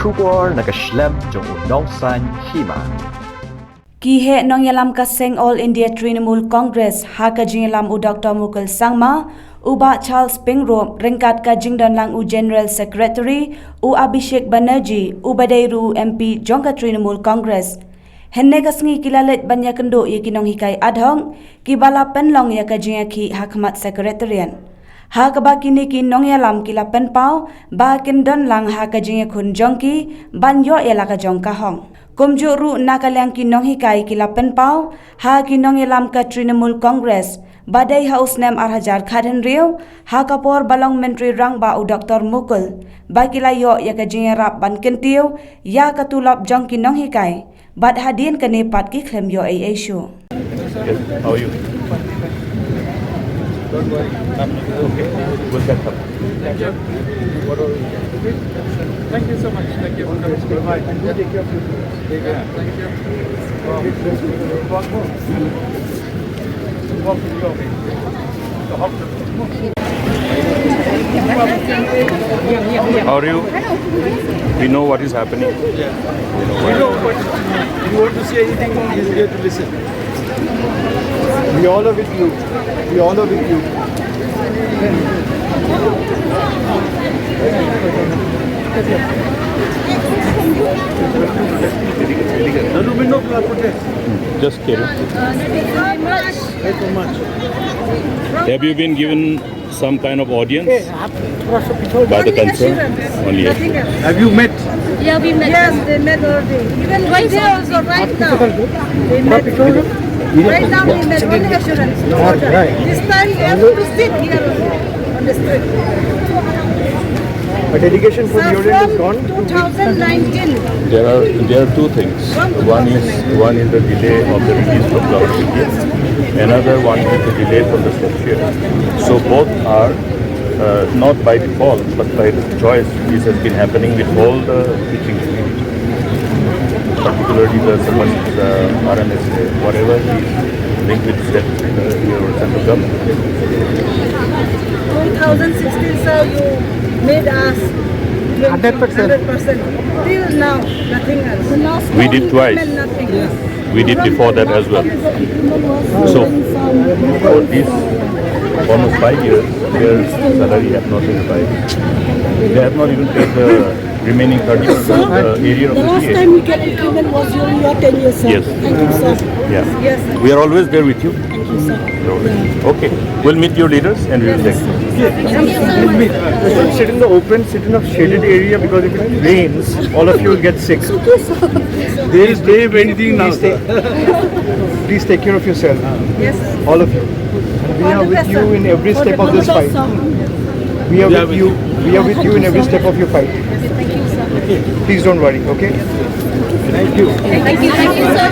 Kubor nakaslem jong unongsan hima. Kihe nong yalam kaseng All India Trinamool Congress ha ka jingalam u Dr. Mukul Sangma uba Charles Pingrop ringkat ka jingdan lang u General Secretary u Abhishek Banerjee u Badairu MP jongka Trinamool Congress. Henne kasngi kilalet banya kendo ye kinong hikai adhong kibala penlong ya ka jinga ki hakmat secretarian. Ha ka ba kini ki nong yalam kila pen pau ba kindon lang ha ka jinga kun jongki ban yo ela ka jongka hong. Kumjuru nakalyang kinong hikai kila pen pau ha kinong yalam ka Trinamool Congress badai haus nem arhajar khaden riu ha kapor balong menteri rang ba u Dr. Mukul ba kila yo ya ka jinga rap ban kentiu ya ka tulap jong kinong hikai bad hadin ka nepat ki klem yo ai show. Yes, how are you? Don't worry. Okay, we'll get up. Thank you. Thank you so much. Thank you for coming to provide. Take care of you. Take care. Thank you. Walk more. Walk with you. How are you? We know what is happening. Yeah. We know, but if you want to say anything, he is here to listen. We all are with you. We all are with you. There will be no protest. Just kidding. Thank you much. Have you been given some kind of audience by the concern? Only assurance. Have you met? Yeah, we met. Yes, they met already. Even right there also, right now. They met. Right now we met only assurance. No order. Right. This time we have to sit here on the street. A delegation from So your end is from gone. 2019. There are two things. One is the delay of the release of Cloud India. Another one is the delay from the structure. So both are not by default but by the choice. This has been happening with all the teaching community, particularly the RMSA, whatever is linked with your central government. 2016, sir, you made us 100%. Till now, nothing else. We did twice. Nothing. We did before that as well. So for this almost 5 years, their salary have not been revised. They have not even paid the remaining 30% of the area of the Last CA. time we get increment was during your 10 years, sir. Yes. Thank you, sir. Yeah. Yes. We are always there with you. Thank you, sir. We're always there. Okay. We'll meet your leaders and we will take them. Don't sit in the open, sit in a shaded area because if it rains, all of you will get sick. There is brave anything now. Please take care of yourself. Yes. All of you. We are with you in every step of this fight. We are with you. We are with you in every step of your fight. Thank you, sir. Please don't worry, okay? Thank you. Thank you, sir.